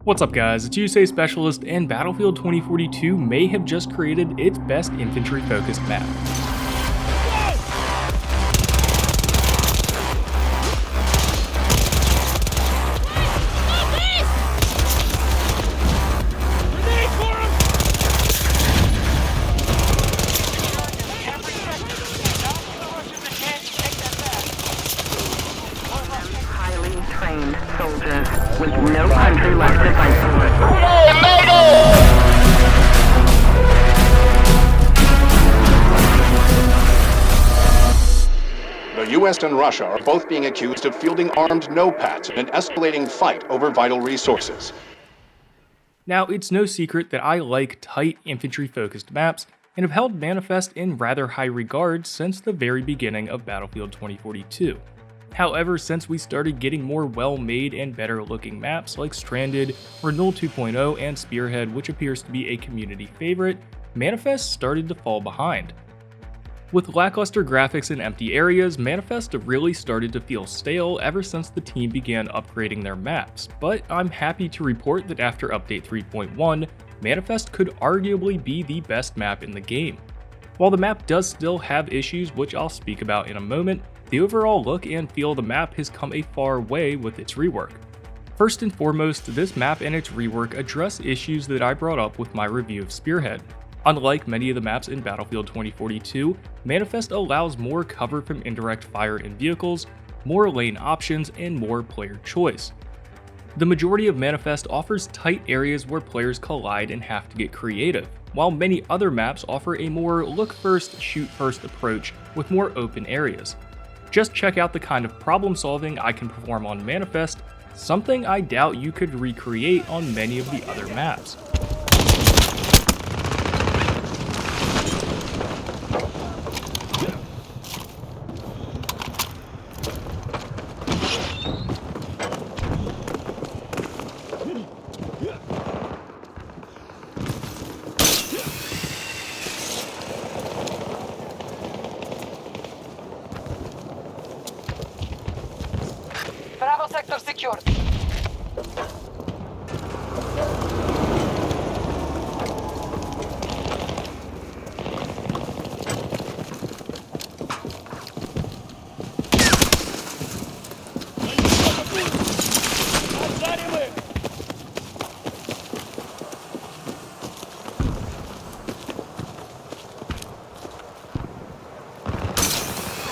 What's up guys, it's UCEC Specialist, and Battlefield 2042 may have just created its best infantry-focused map. Highly trained soldiers with no country left to fight for. The U.S. and Russia are both being accused of fielding armed no-pats in an escalating fight over vital resources. Now, it's no secret that I like tight infantry-focused maps and have held Manifest in rather high regard since the very beginning of Battlefield 2042. However, since we started getting more well-made and better-looking maps like Stranded, Renewal 2.0, and Spearhead, which appears to be a community favorite, Manifest started to fall behind. With lackluster graphics and empty areas, Manifest really started to feel stale ever since the team began upgrading their maps, but I'm happy to report that after Update 3.1, Manifest could arguably be the best map in the game. While the map does still have issues, which I'll speak about in a moment, the overall look and feel of the map has come a far way with its rework. First and foremost, this map and its rework address issues that I brought up with my review of Spearhead. Unlike many of the maps in Battlefield 2042, Manifest allows more cover from indirect fire in vehicles, more lane options, and more player choice. The majority of Manifest offers tight areas where players collide and have to get creative, while many other maps offer a more look first, shoot first approach with more open areas. Just check out the kind of problem solving I can perform on Manifest, something I doubt you could recreate on many of the other maps. Bravo sector secured.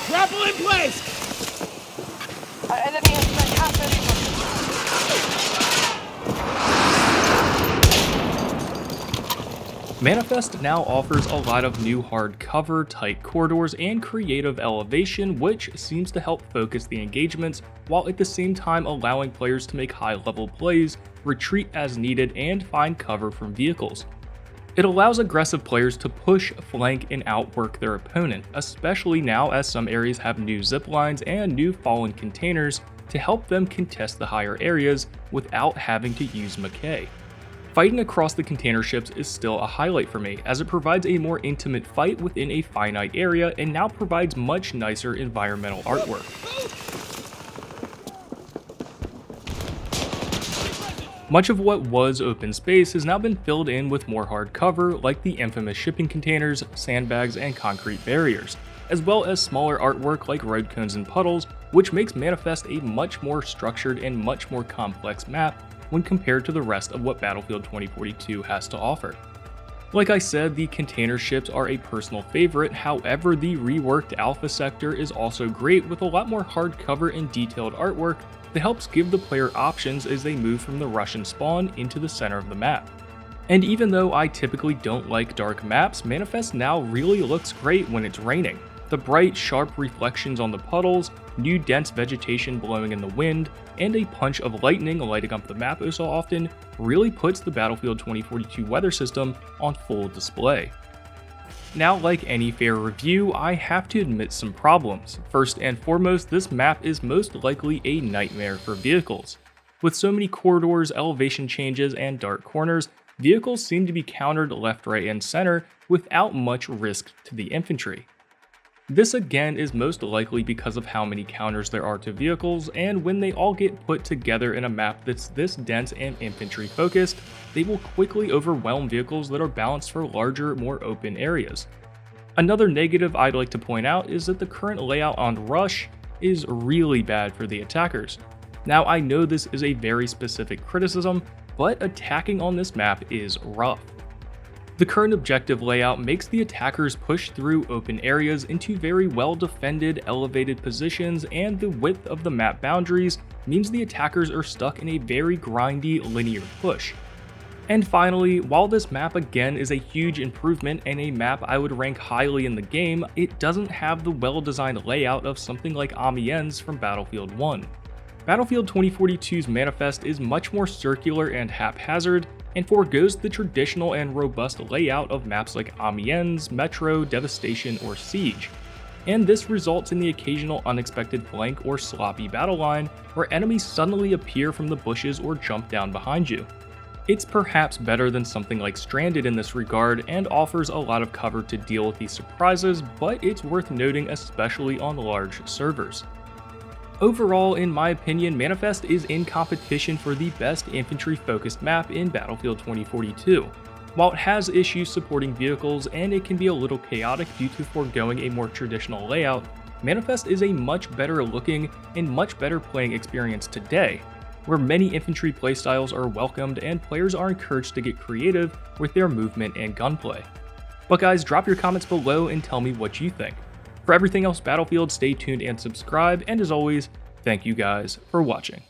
Grapple in place! Our enemy has been captured. Manifest now offers a lot of new hard cover, tight corridors, and creative elevation, which seems to help focus the engagements, while at the same time allowing players to make high-level plays, retreat as needed, and find cover from vehicles. It allows aggressive players to push, flank, and outwork their opponent, especially now as some areas have new zip lines and new fallen containers to help them contest the higher areas without having to use McKay. Fighting across the container ships is still a highlight for me, as it provides a more intimate fight within a finite area and now provides much nicer environmental artwork. Much of what was open space has now been filled in with more hard cover, like the infamous shipping containers, sandbags, and concrete barriers, as well as smaller artwork like road cones and puddles, which makes Manifest a much more structured and much more complex map when compared to the rest of what Battlefield 2042 has to offer. Like I said, the container ships are a personal favorite, however the reworked Alpha sector is also great with a lot more hard cover and detailed artwork that helps give the player options as they move from the Russian spawn into the center of the map. And even though I typically don't like dark maps, Manifest now really looks great when it's raining. The bright, sharp reflections on the puddles, new dense vegetation blowing in the wind, and a punch of lightning lighting up the map so often really puts the Battlefield 2042 weather system on full display. Now, like any fair review, I have to admit some problems. First and foremost, this map is most likely a nightmare for vehicles. With so many corridors, elevation changes, and dark corners, vehicles seem to be countered left, right, and center without much risk to the infantry. This again is most likely because of how many counters there are to vehicles, and when they all get put together in a map that's this dense and infantry focused, they will quickly overwhelm vehicles that are balanced for larger, more open areas. Another negative I'd like to point out is that the current layout on Rush is really bad for the attackers. Now I know this is a very specific criticism, but attacking on this map is rough. The current objective layout makes the attackers push through open areas into very well defended, elevated positions, and the width of the map boundaries means the attackers are stuck in a very grindy, linear push. And finally, while this map again is a huge improvement and a map I would rank highly in the game, it doesn't have the well-designed layout of something like Amiens from Battlefield 1. Battlefield 2042's manifest is much more circular and haphazard, and forgoes the traditional and robust layout of maps like Amiens, Metro, Devastation, or Siege. And this results in the occasional unexpected flank or sloppy battle line where enemies suddenly appear from the bushes or jump down behind you. It's perhaps better than something like Stranded in this regard and offers a lot of cover to deal with these surprises, but it's worth noting especially on large servers. Overall, in my opinion, Manifest is in competition for the best infantry-focused map in Battlefield 2042. While it has issues supporting vehicles and it can be a little chaotic due to foregoing a more traditional layout, Manifest is a much better looking and much better playing experience today, where many infantry playstyles are welcomed and players are encouraged to get creative with their movement and gunplay. But guys, drop your comments below and tell me what you think. For everything else Battlefield, stay tuned and subscribe, and as always, thank you guys for watching.